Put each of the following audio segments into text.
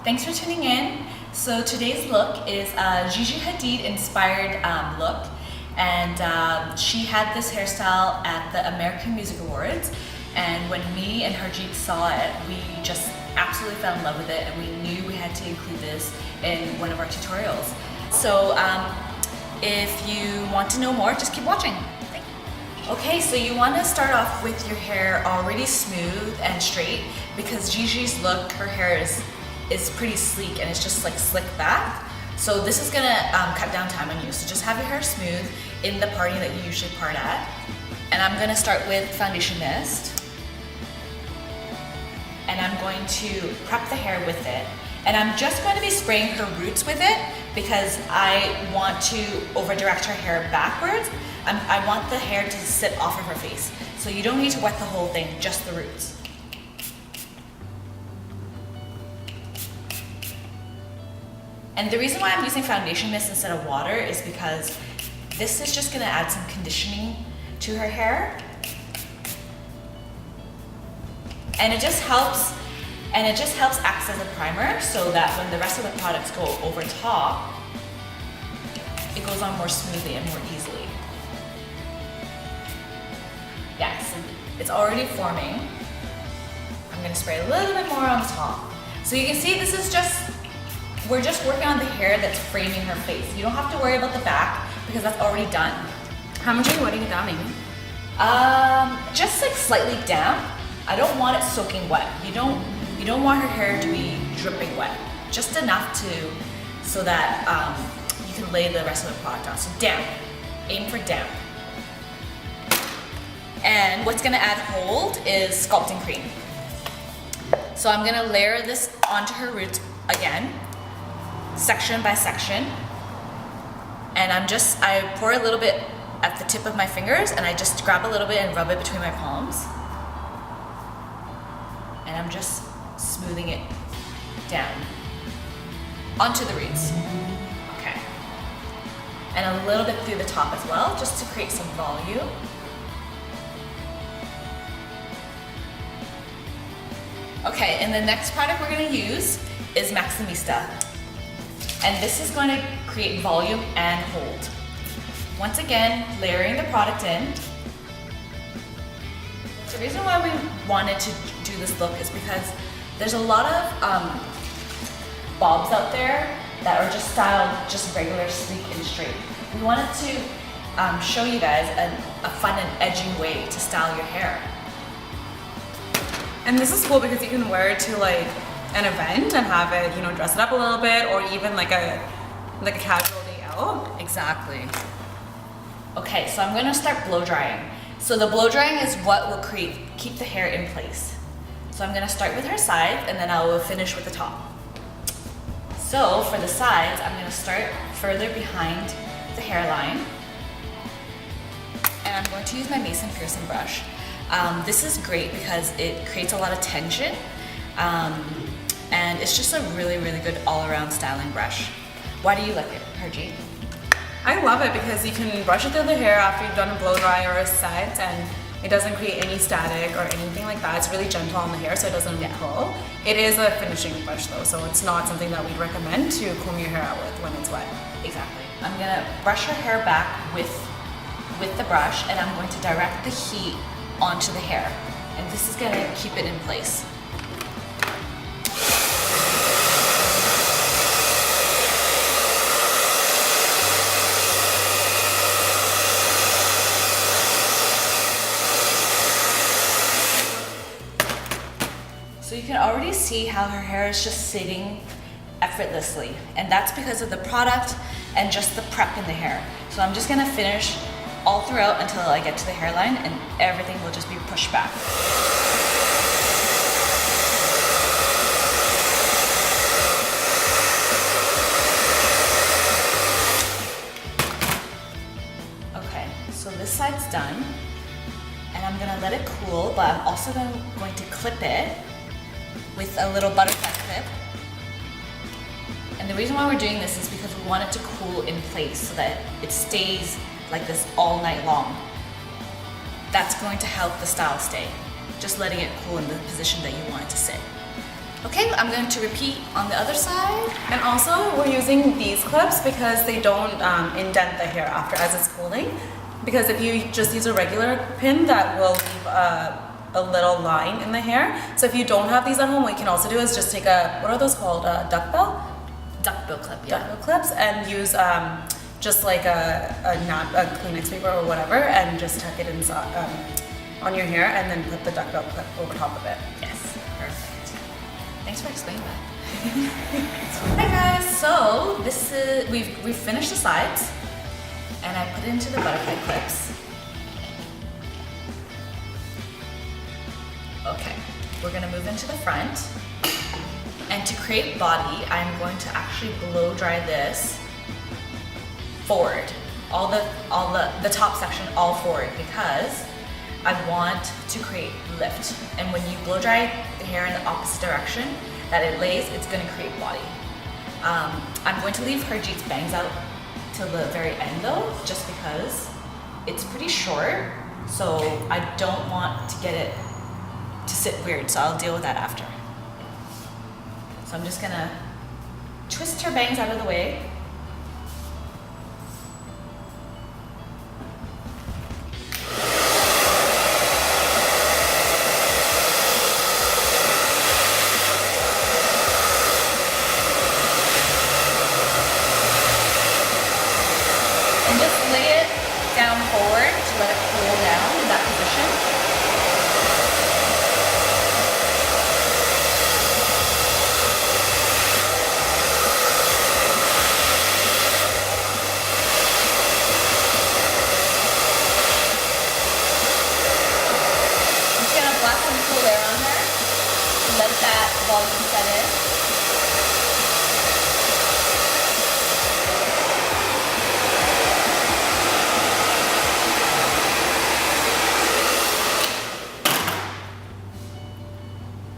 Thanks for tuning in. So today's look is a Gigi Hadid inspired look, and she had this hairstyle at the American Music Awards, and when me and Harjit saw it, we just absolutely fell in love with it, and we knew we had to include this in one of our tutorials. So if you want to know more, just keep watching. Okay, so you want to start off with your hair already smooth and straight, because Gigi's look, her hair is pretty sleek and it's just like slick back. So this is gonna cut down time on you. So just have your hair smooth in the parting that you usually part at. And I'm gonna start with foundation mist. And I'm going to prep the hair with it. And I'm just going to be spraying her roots with it because I want to over direct her hair backwards. I want the hair to sit off of her face. So you don't need to wet the whole thing, just the roots. And the reason why I'm using foundation mist instead of water is because this is just gonna add some conditioning to her hair. And it just helps act as a primer so that when the rest of the products go over top, it goes on more smoothly and more easily. Yes, it's already forming. I'm gonna spray a little bit more on the top. So you can see this is we're just working on the hair that's framing her face. You don't have to worry about the back because that's already done. How much are you wetting it down, maybe? Just like slightly damp. I don't want it soaking wet. You don't want her hair to be dripping wet. Just enough so that you can lay the rest of the product on. So damp. Aim for damp. And what's gonna add hold is Sculpting Cream. So I'm gonna layer this onto her roots again, section by section. And I pour a little bit at the tip of my fingers, and I just grab a little bit and rub it between my palms. And I'm just smoothing it down onto the roots. Okay. And a little bit through the top as well, just to create some volume. Okay, and the next product we're gonna use is Maximista. And this is going to create volume and hold. Once again, layering the product in. The reason why we wanted to do this look is because there's a lot of bobs out there that are just styled just regular, sleek, and straight. We wanted to show you guys a fun and edgy way to style your hair. And this is cool because you can wear it to like an event and have it, dress it up a little bit, or even like a casual day out. Exactly. Okay, so I'm gonna start blow drying. So the blow drying is what will keep the hair in place. So I'm gonna start with her sides and then I will finish with the top. So for the sides, I'm gonna start further behind the hairline. And I'm going to use my Pearson brush. This is great because it creates a lot of tension. And it's just a really, really good all-around styling brush. Why do you like it, Harjit? I love it because you can brush it through the hair after you've done a blow dry or a set, and it doesn't create any static or anything like that. It's really gentle on the hair so it doesn't pull. It is a finishing brush though, so it's not something that we'd recommend to comb your hair out with when it's wet. Exactly. I'm gonna brush her hair back with the brush, and I'm going to direct the heat onto the hair. And this is gonna keep it in place. So you can already see how her hair is just sitting effortlessly. And that's because of the product and just the prep in the hair. So I'm just gonna finish all throughout until I get to the hairline, and everything will just be pushed back. Okay, so this side's done. And I'm gonna let it cool, but I'm also going to clip it with a little butterfly clip. And the reason why we're doing this is because we want it to cool in place so that it stays like this all night long. That's going to help the style stay. Just letting it cool in the position that you want it to sit. Okay, I'm going to repeat on the other side. And also, we're using these clips because they don't indent the hair after as it's cooling. Because if you just use a regular pin, that will leave a little line in the hair. So if you don't have these at home, what you can also do is just take a, what are those called? A duckbill? Duckbill clip, yeah. Duckbill clips, and use just like a Kleenex paper or whatever, and just tuck it inside on your hair, and then put the duckbill clip over top of it. Yes, perfect. Thanks for explaining that. Hi guys, so this is we've finished the sides, and I put it into the butterfly clips. Okay, we're gonna move into the front, and to create body, I'm going to actually blow dry this forward, all the top section all forward, because I want to create lift. And when you blow dry the hair in the opposite direction that it lays, it's going to create body. I'm going to leave Harjit's bangs out till the very end though, just because it's pretty short, so I don't want to get it to sit weird, so I'll deal with that after. So I'm just gonna twist her bangs out of the way. And just lay it down forward to let it cool down in that position. Cool air on her, let that volume set in.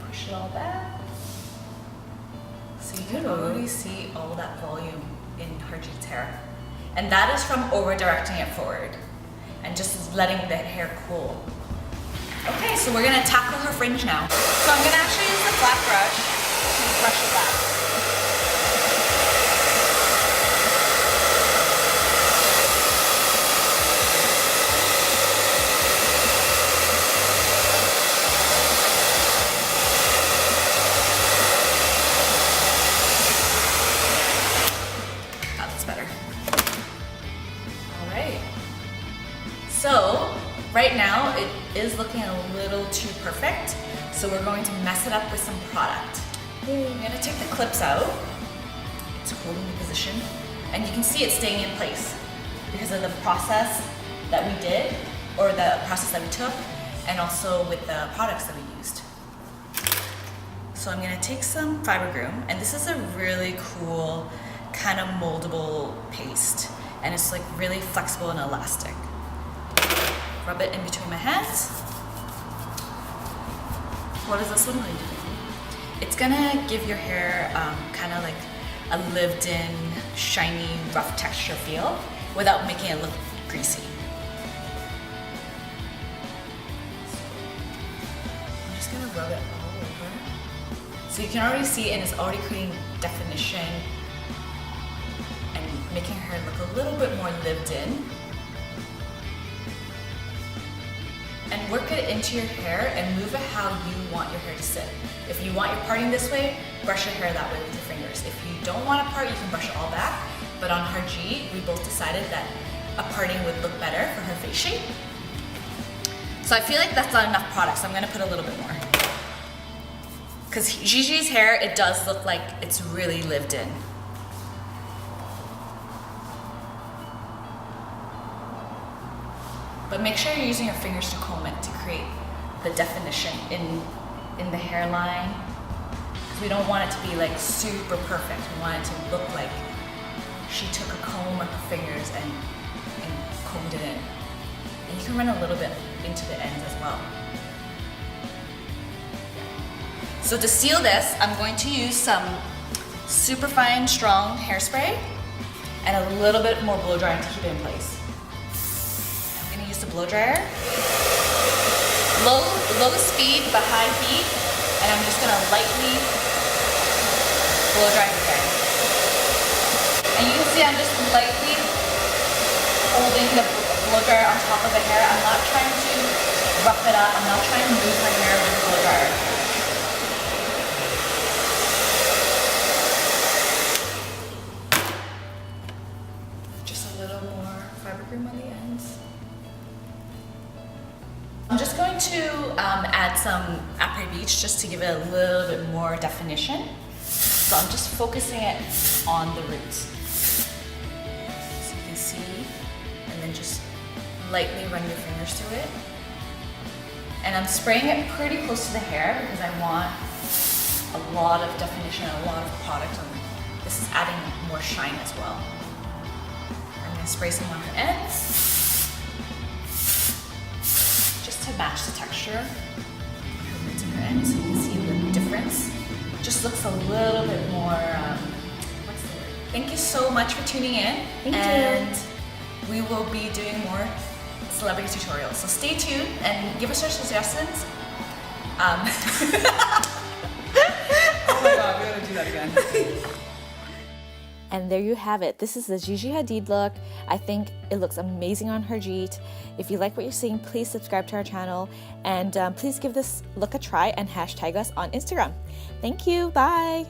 Push it all back. So you can already see all that volume in Harjit's hair. And that is from over directing it forward and just letting the hair cool. Okay, so we're gonna tackle her fringe now. So I'm gonna actually use the flat brush to brush it back. That's better. All right. So right now it is looking a little too perfect, so we're going to mess it up with some product. I'm gonna take the clips out. It's holding the position, and you can see it staying in place because of the process that we did, or the process that we took, and also with the products that we used. So I'm gonna take some Fibre Groom, and this is a really cool kind of moldable paste, and it's like really flexible and elastic. Rub it in between my hands. What is this one going to do? It's gonna give your hair kind of like a lived-in, shiny, rough texture feel without making it look greasy. I'm just gonna rub it all over. So you can already see, and it's already creating definition and making her look a little bit more lived in. And work it into your hair and move it how you want your hair to sit. If you want your parting this way, brush your hair that way with your fingers. If you don't want a part, you can brush it all back. But on Harjit, we both decided that a parting would look better for her face shape. So I feel like that's not enough product, so I'm gonna put a little bit more. Because Gigi's hair, it does look like it's really lived in. But make sure you're using your fingers to comb it to create the definition in the hairline. Because we don't want it to be like super perfect. We want it to look like she took a comb with her fingers and combed it in. And you can run a little bit into the ends as well. So to seal this, I'm going to use some Superfine strong hairspray and a little bit more blow drying to keep it in place. Use the blow dryer. Low speed but high heat, and I'm just gonna lightly blow dry again. And you can see I'm just lightly holding the blow dryer on top of the hair. I'm not trying to rough it up. I'm not trying to move my hair with the blow dryer. Just a little more Fibre Groom on the ends. I'm just going to add some Apres Beach just to give it a little bit more definition. So I'm just focusing it on the roots. So you can see, and then just lightly run your fingers through it. And I'm spraying it pretty close to the hair because I want a lot of definition, a lot of product on it. This is adding more shine as well. I'm going to spray some on her ends just to match the texture of her roots and her ends, so you can see the difference. Just looks a little bit more, what's the word? Thank you so much for tuning in. Thank you. We will be doing more celebrity tutorials. So stay tuned and give us your suggestions. Oh my god, we gotta do that again. And there you have it. This is the Gigi Hadid look. I think it looks amazing on Harjit. If you like what you're seeing, please subscribe to our channel and please give this look a try and hashtag us on Instagram. Thank you. Bye.